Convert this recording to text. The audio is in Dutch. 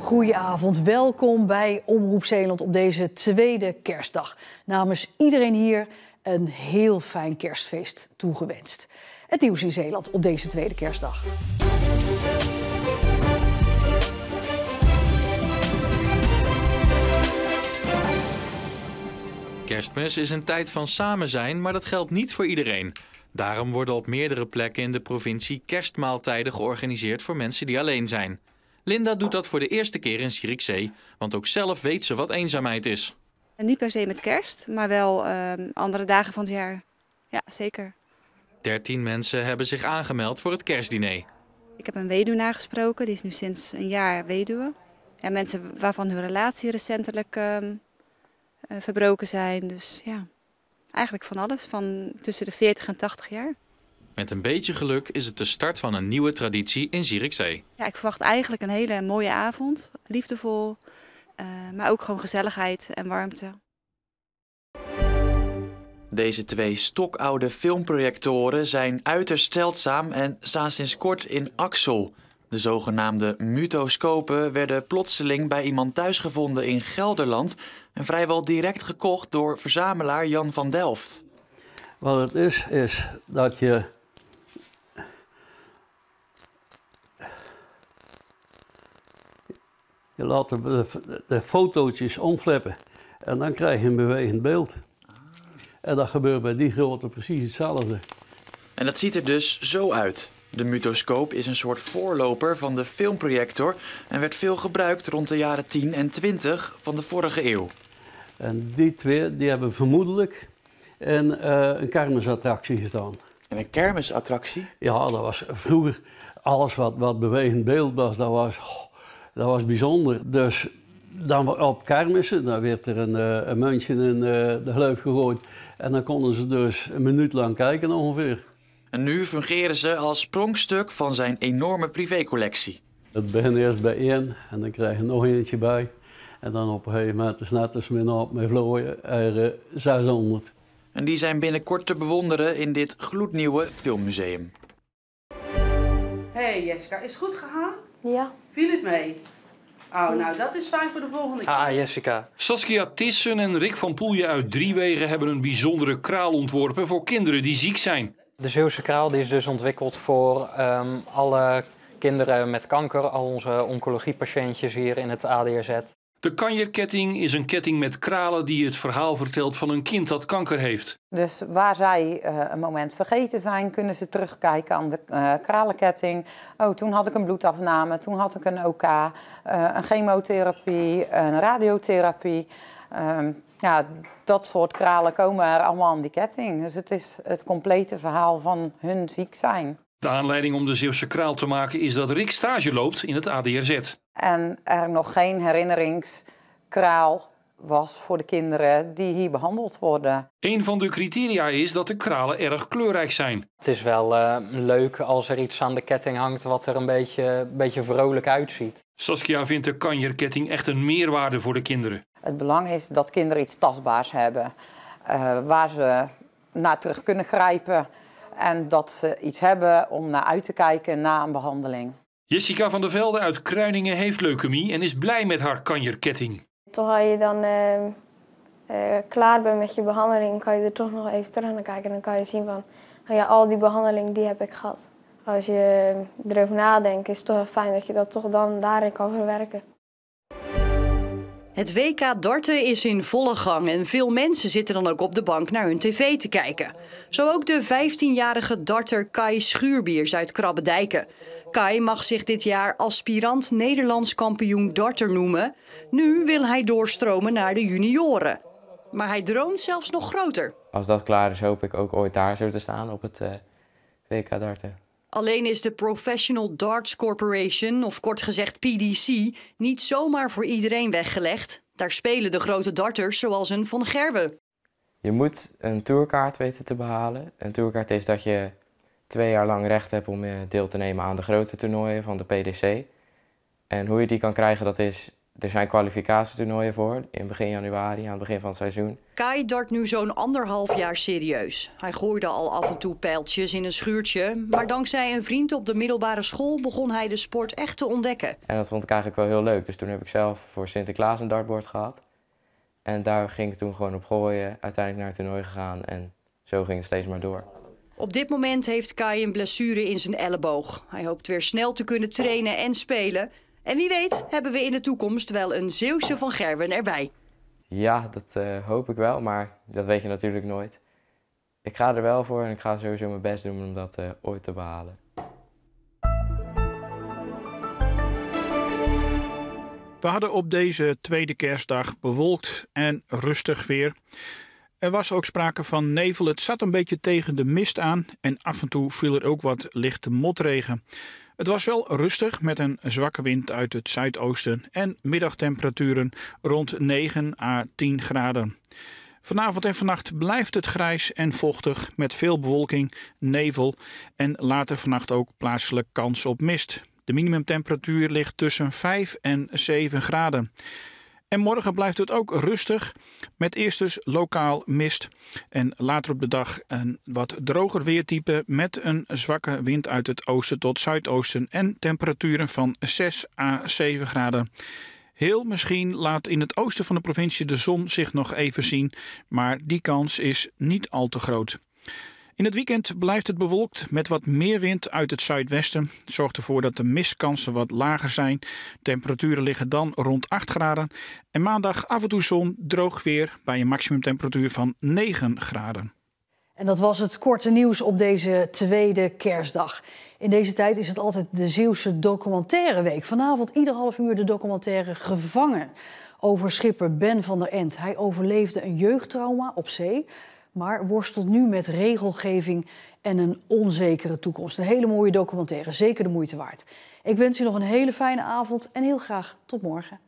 Goedenavond, welkom bij Omroep Zeeland op deze tweede kerstdag. Namens iedereen hier een heel fijn kerstfeest toegewenst. Het nieuws in Zeeland op deze tweede kerstdag. Kerstmis is een tijd van samen zijn, maar dat geldt niet voor iedereen. Daarom worden op meerdere plekken in de provincie kerstmaaltijden georganiseerd voor mensen die alleen zijn. Linda doet dat voor de eerste keer in Zierikzee, want ook zelf weet ze wat eenzaamheid is. Niet per se met kerst, maar wel andere dagen van het jaar. Ja, zeker. 13 mensen hebben zich aangemeld voor het kerstdiner. Ik heb een weduwnaar gesproken, die is nu sinds een jaar weduwe. Ja, mensen waarvan hun relatie recentelijk verbroken zijn. Dus ja, eigenlijk van alles, van tussen de 40 en 80 jaar. Met een beetje geluk is het de start van een nieuwe traditie in Zierikzee. Ja, ik verwacht eigenlijk een hele mooie avond, liefdevol, maar ook gewoon gezelligheid en warmte. Deze twee stokoude filmprojectoren zijn uiterst zeldzaam en staan sinds kort in Axel. De zogenaamde mutoscopen werden plotseling bij iemand thuis gevonden in Gelderland en vrijwel direct gekocht door verzamelaar Jan van Delft. Wat het is dat je laat de fotootjes omflippen en dan krijg je een bewegend beeld. En dat gebeurt bij die grootte precies hetzelfde. En dat ziet er dus zo uit. De mutoscoop is een soort voorloper van de filmprojector en werd veel gebruikt rond de jaren 10 en 20 van de vorige eeuw. En die twee die hebben vermoedelijk in een kermisattractie gestaan. En een kermisattractie? Ja, dat was vroeger alles wat bewegend beeld was, dat was bijzonder. Dus dan op kermissen, dan werd er een muntje in de gleuf gegooid. En dan konden ze dus een minuut lang kijken ongeveer. En nu fungeren ze als pronkstuk van zijn enorme privécollectie. Het begint eerst bij 1 en dan krijg je nog eentje bij. En dan op een gegeven moment is net als met vlooien er 600. En die zijn binnenkort te bewonderen in dit gloednieuwe filmmuseum. Hey Jessica, is het goed gegaan? Ja. Viel het mee? Oh, nou dat is fijn voor de volgende keer. Ah, Jessica. Saskia Tissen en Rick van Poelje uit Driewegen hebben een bijzondere kraal ontworpen voor kinderen die ziek zijn. De Zeeuwse kraal die is dus ontwikkeld voor alle kinderen met kanker, al onze oncologiepatiëntjes hier in het ADRZ. De kanjerketting is een ketting met kralen die het verhaal vertelt van een kind dat kanker heeft. Dus waar zij een moment vergeten zijn, kunnen ze terugkijken aan de kralenketting. Oh, toen had ik een bloedafname, toen had ik een OK, een chemotherapie, een radiotherapie. Ja, dat soort kralen komen er allemaal aan die ketting. Dus het is het complete verhaal van hun ziek zijn. De aanleiding om de Zeeuwse kraal te maken is dat Rick stage loopt in het ADRZ. En er nog geen herinneringskraal was voor de kinderen die hier behandeld worden. Een van de criteria is dat de kralen erg kleurrijk zijn. Het is wel leuk als er iets aan de ketting hangt wat er een beetje vrolijk uitziet. Saskia vindt de kanjerketting echt een meerwaarde voor de kinderen. Het belang is dat kinderen iets tastbaars hebben, waar ze naar terug kunnen grijpen. En dat ze iets hebben om naar uit te kijken na een behandeling. Jessica van der Velde uit Kruiningen heeft leukemie en is blij met haar kanjerketting. Toch als je dan klaar bent met je behandeling, kan je er toch nog even terug naar kijken. En dan kan je zien van, oh ja, al die behandeling die heb ik gehad. Als je erover nadenkt, is het toch fijn dat je dat toch dan daarin kan verwerken. Het WK darten is in volle gang en veel mensen zitten dan ook op de bank naar hun tv te kijken. Zo ook de 15-jarige darter Kai Schuurbiers uit Krabbedijken. Kai mag zich dit jaar aspirant Nederlands kampioen darter noemen. Nu wil hij doorstromen naar de junioren. Maar hij droomt zelfs nog groter. Als dat klaar is, hoop ik ook ooit daar zo te staan op het WK darten. Alleen is de Professional Darts Corporation, of kort gezegd PDC, niet zomaar voor iedereen weggelegd. Daar spelen de grote darters zoals een Van Gerwen. Je moet een tourkaart weten te behalen. Een tourkaart is dat je 2 jaar lang recht hebt om deel te nemen aan de grote toernooien van de PDC. En hoe je die kan krijgen, dat is Er zijn kwalificatietoernooien voor in begin januari, aan het begin van het seizoen. Kai dart nu zo'n 1,5 jaar serieus. Hij gooide al af en toe pijltjes in een schuurtje, maar dankzij een vriend op de middelbare school begon hij de sport echt te ontdekken. En dat vond ik eigenlijk wel heel leuk, dus toen heb ik zelf voor Sinterklaas een dartboard gehad. En daar ging ik toen gewoon op gooien, uiteindelijk naar het toernooi gegaan en zo ging het steeds maar door. Op dit moment heeft Kai een blessure in zijn elleboog. Hij hoopt weer snel te kunnen trainen en spelen. En wie weet hebben we in de toekomst wel een Zeeuwse van Gerwen erbij. Ja, dat hoop ik wel, maar dat weet je natuurlijk nooit. Ik ga er wel voor en ik ga sowieso mijn best doen om dat ooit te behalen. We hadden op deze tweede kerstdag bewolkt en rustig weer. Er was ook sprake van nevel. Het zat een beetje tegen de mist aan en af en toe viel er ook wat lichte motregen. Het was wel rustig met een zwakke wind uit het zuidoosten en middagtemperaturen rond 9 à 10 graden. Vanavond en vannacht blijft het grijs en vochtig met veel bewolking, nevel en later vannacht ook plaatselijk kans op mist. De minimumtemperatuur ligt tussen 5 en 7 graden. En morgen blijft het ook rustig, met eerst dus lokaal mist en later op de dag een wat droger weertype met een zwakke wind uit het oosten tot zuidoosten en temperaturen van 6 à 7 graden. Heel misschien laat in het oosten van de provincie de zon zich nog even zien, maar die kans is niet al te groot. In het weekend blijft het bewolkt met wat meer wind uit het zuidwesten. Het zorgt ervoor dat de mistkansen wat lager zijn. Temperaturen liggen dan rond 8 graden. En maandag af en toe zon, droog weer bij een maximumtemperatuur van 9 graden. En dat was het korte nieuws op deze tweede kerstdag. In deze tijd is het altijd de Zeeuwse documentaire week. Vanavond ieder half uur de documentaire Gevangen over schipper Ben van der Ent. Hij overleefde een jeugdtrauma op zee, maar worstelt nu met regelgeving en een onzekere toekomst. Een hele mooie documentaire, zeker de moeite waard. Ik wens u nog een hele fijne avond en heel graag tot morgen.